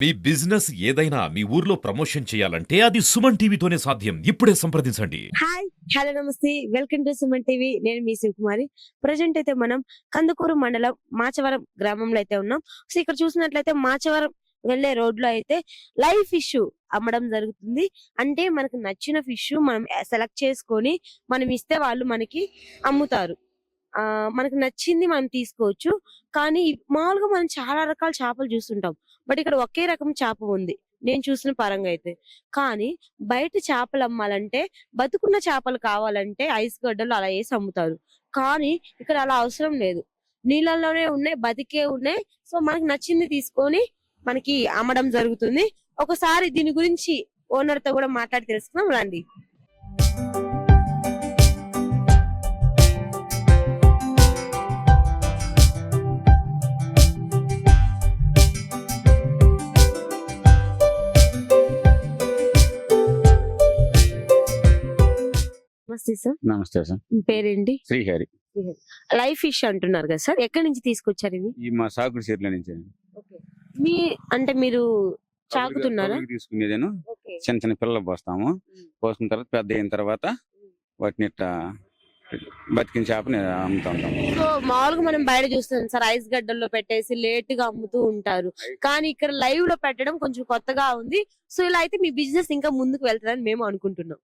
మీ business ఏదైనా మీ ఊర్లో promotion చేయాలంటే అది సుమన్ టీవీతోనే సాధ్యం. ఇప్పుడే సంప్రదించండి. హాయ్ హలో నమస్తే వెల్కమ్ టు సుమన్ టీవీ. నేను మీ శివకుమారి. ప్రజెంట్ అయితే మనం కందుకూరు మండలం మాచవరం గ్రామంలో అయితే ఉన్నాం. సో ఇక్కడ చూసినట్లయితే మాచవరం వెళ్లే రోడ్ లో అయితే లైవ్ ఫిష్ అమ్మడం జరుగుతుంది. అంటే మనకు నచ్చిన ఫిష్ మనం సెలెక్ట్ చేసుకొని మనం ఇస్తే వాళ్ళు మనకి అమ్ముతారు. మనకు నచ్చింది మనం తీసుకోవచ్చు. కానీ మామూలుగా మనం చాలా రకాల చేపలు చూస్తుంటాం. బట్ ఇక్కడ ఒకే రకం చేప ఉంది నేను చూసిన పరంగా అయితే. కానీ బయట చేపలు అమ్మాలంటే బతుకున్న చేపలు కావాలంటే ఐస్ గడ్డలు అలా వేసి అమ్ముతారు. కానీ ఇక్కడ అలా అవసరం లేదు. నీళ్ళల్లోనే ఉన్నాయి, బతికే ఉన్నాయి. సో మనకి నచ్చింది తీసుకొని మనకి అమ్మడం జరుగుతుంది. ఒకసారి దీని గురించి ఓనర్ తో కూడా మాట్లాడి తెలుసుకుందాం రండి. నమస్తే సార్. నమస్తే సార్. మీ పేరేంటి? శ్రీహరి. లైవ్ ఫిష్ అంటున్నారు కదా సార్, ఎక్కడి నుంచి తీసుకొచ్చారు ఇవి? ఈ మా సాగుడి చెట్ల నుంచి మీ అంటే మీరు చాకుతున్నారా? తీసుకునేదేను. ఓకే. చిన్న చిన్న పిల్లలు పోస్తాము. పోసిన తర్వాత పెద్ద అయిన తర్వాత వాటిని ఇట్లా బతికిన చేపని అమ్ముతా ఉంటాం. సో మామూలుగా మనం బయట చూస్తాం సార్, ఐస్ గడ్డల్లో పెట్టేసి లేట్ గా అమ్ముతూ ఉంటారు. కానీ ఇక్కడ లైవ్ లో పెట్టడం కొంచెం కొత్తగా ఉంది. సో ఇలా అయితే మీ బిజినెస్ ఇంకా ముందుకు వెళ్తుందని మేము అనుకుంటున్నాం.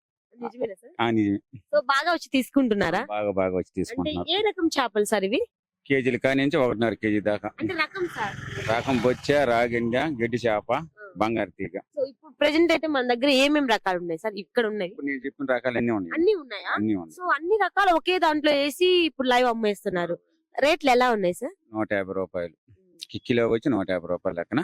నిజమేనా సార్? నిజమే. సో బాగా వచ్చి తీసుకుంటున్నారా? బాగా బాగా వచ్చి అంటే తీసుకుంటున్నారు. ఏ రకం చేపలు సార్ ఇవి? కేజీలు కానించి 1.5 కేజీ దాకా. అంటే రకం సార్? రకం బొచ్చ, రాగిండ, గడ్డి చేప, బంగారు తీగ. సో ఇప్పుడు ప్రెసెంట్ అయితే మన దగ్గర ఏమేమి రకాలు ఉన్నాయి సార్ ఇక్కడ ఉన్నాయి? ఇప్పుడు నేను చెప్పిన రకాలు అన్ని ఉన్నాయి. అన్ని ఉన్నాయా? అన్ని ఉన్నాయి. సో అన్ని రకాలు ఒకే దాంట్లో వేసి ఇప్పుడు లైవ్ అమ్మేస్తున్నారు. రేట్లు ఎలా ఉన్నాయి సార్? 150 రూపాయలు. కిలో వచ్చి 150 రూపాయల లెక్కన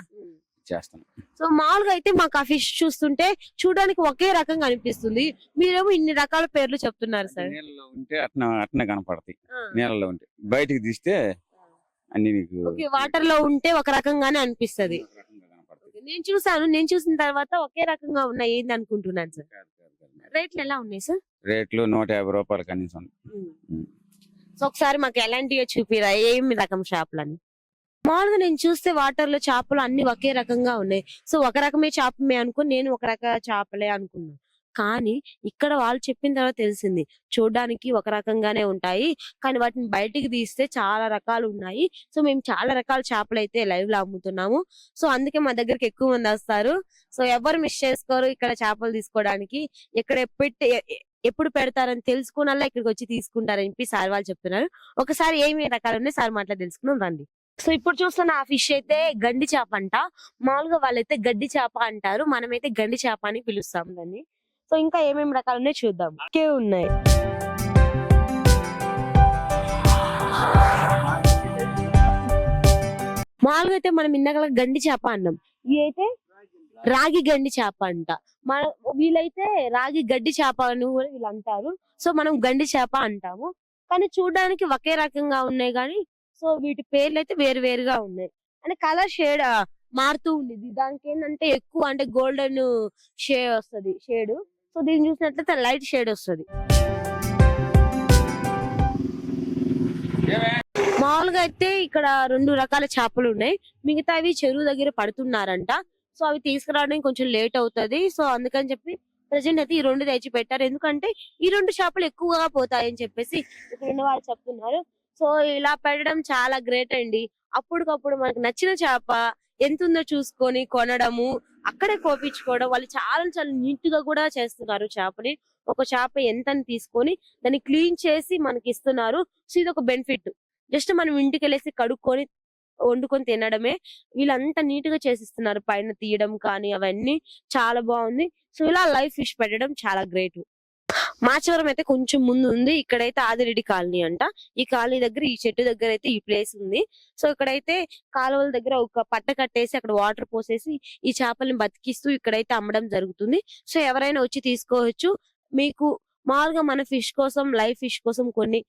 చేస్తాం. సో మామూలుగా అయితే మాకు ఆ ఫిష్ చూస్తుంటే చూడడానికి ఒకే రకంగా అనిపిస్తుంది. మీరేమో ఇన్ని రకాల పేర్లు చెప్తున్నారు సార్. నీళ్ళలో ఉంటే అట్నే కనపడతాయి. నీళ్ళలో ఉంటే బయటికి తీస్తే అన్ని నీకు వాటర్ లో ఉంటే ఒక రకంగానే అనిపిస్తది. నేను చూసిన తర్వాత ఒకే రకంగా ఉన్నాయి ఏంది అనుకుంటున్నాను సార్. రేట్లు ఎలా ఉన్నాయి సార్? రేట్లు 150 రూపాయలు కనీసం. సో ఒకసారి మాకు ఎలాంటివి చూపిరా, ఏమి రకం చేపలని? మామూలుగా నేను చూస్తే వాటర్ లో చేపలు అన్ని ఒకే రకంగా ఉన్నాయి. సో ఒక రకమే చేపమే అనుకుని నేను ఒక రక చేపలే అనుకున్నాను. కానీ ఇక్కడ వాళ్ళు చెప్పిన తర్వాత తెలిసింది చూడడానికి ఒక రకంగానే ఉంటాయి, కానీ వాటిని బయటికి తీస్తే చాలా రకాలు ఉన్నాయి. సో మేము చాలా రకాల చేపలు అయితే లైవ్ లో అమ్ముతున్నాము. సో అందుకే మా దగ్గరికి ఎక్కువ మంది వస్తారు. సో ఎవరు మిస్ చేసుకోరు ఇక్కడ చేపలు తీసుకోవడానికి. ఇక్కడ ఎప్పుడు పెడతారని తెలుసుకున్నలా ఇక్కడికి వచ్చి తీసుకుంటారని చెప్పి సార్ వాళ్ళు చెప్తున్నారు. ఒకసారి ఏమి రకాలు ఉన్నాయి సార్ మాట్లా తెలుసుకున్నాం రండి. సో ఇప్పుడు చూస్తున్న ఆ ఫిష్ అయితే గండి చేప అంట. మామూలుగా వాళ్ళైతే గడ్డి చేప అంటారు, మనమైతే గండి చేప అని పిలుస్తాం దాన్ని. సో ఇంకా ఏమేమి రకాలు ఉన్నాయో చూద్దాం. ఒకే ఉన్నాయి. మామూలుగా అయితే మనం ఇందాక గండి చేప అన్నాం, ఇవి అయితే రాగి గండి చేప అంట. మన వీళ్ళైతే రాగి గడ్డి చేప అని కూడా వీళ్ళు అంటారు. సో మనం గండి చేప అంటాము. కానీ చూడడానికి ఒకే రకంగా ఉన్నాయి కానీ సో వీటి పేర్లు అయితే వేరు వేరుగా ఉన్నాయి. అంటే కలర్ షేడ్ మారుతూ ఉండేది. దానికి ఏంటంటే ఎక్కువ అంటే గోల్డెన్ షేడ్ వస్తుంది షేడ్. సో దీన్ని చూసినట్లయితే లైట్ షేడ్ వస్తుంది. మామూలుగా అయితే ఇక్కడ 2 రకాల చేపలు ఉన్నాయి. మిగతావి చెరువు దగ్గర పడుతున్నారంట. సో అవి తీసుకురావడానికి కొంచెం లేట్ అవుతుంది. సో అందుకని చెప్పి ప్రజెంట్ అయితే ఈ 2 తెచ్చి పెట్టారు. ఎందుకంటే ఈ 2 చేపలు ఎక్కువగా పోతాయని చెప్పేసి ఇక్కడ ఉన్న వాళ్ళు చెప్తున్నారు. సో ఇలా పెట్టడం చాలా గ్రేట్ అండి. అప్పటికప్పుడు మనకు నచ్చిన చేప ఎంత ఉందో చూసుకొని కొనడము, అక్కడే కోపించుకోవడం. వాళ్ళు చాలా చాలా నీట్ గా కూడా చేస్తున్నారు చేపని. ఒక చేప ఎంత అని తీసుకొని దాన్ని క్లీన్ చేసి మనకి ఇస్తున్నారు. సో ఇది ఒక బెనిఫిట్. జస్ట్ మనం ఇంటికి వెళ్ళేసి కడుక్కొని వండుకొని తినడమే. వీళ్ళంతా నీట్ గా చేసిస్తున్నారు, పైన తీయడం కానీ అవన్నీ చాలా బాగుంది. సో ఇలా లైవ్ ఫిష్ పెట్టడం చాలా గ్రేట్. మాచవరం అయితే కొంచెం ముందు ఉంది. ఇక్కడైతే ఆదిరెడ్డి కాలనీ అంట. ఈ కాలనీ దగ్గర ఈ చెట్టు దగ్గర అయితే ఈ ప్లేస్ ఉంది. సో ఇక్కడైతే కాలువల దగ్గర ఒక పట్ట కట్టేసి అక్కడ వాటర్ పోసేసి ఈ చేపల్ని బతికిస్తూ ఇక్కడైతే అమ్మడం జరుగుతుంది. సో ఎవరైనా వచ్చి తీసుకోవచ్చు. మీకు మామూలుగా మన ఫిష్ కోసం లైవ్ ఫిష్ కోసం కొన్ని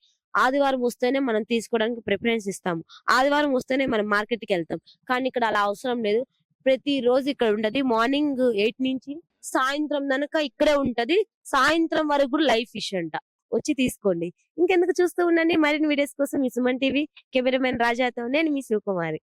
ఆదివారం వస్తేనే మనం తీసుకోవడానికి ప్రిఫరెన్స్ ఇస్తాము. ఆదివారం వస్తేనే మనం మార్కెట్ కి వెళ్తాం. కానీ ఇక్కడ అలా అవసరం లేదు. ప్రతి రోజు ఇక్కడ ఉంటది. మార్నింగ్ 8 నుంచి సాయంత్రం దాకా ఇక్కడే ఉంటది. సాయంత్రం వరకు కూడా లైవ్ ఫిష్ అంట. వచ్చి తీసుకోండి. ఇంకెందుకు చూస్తూ ఉండండి. మరిన్ని వీడియోస్ కోసం మీ సుమన్ టీవీ కెమెరామెన్ రాజాతో నేను మీ శివకుమారి.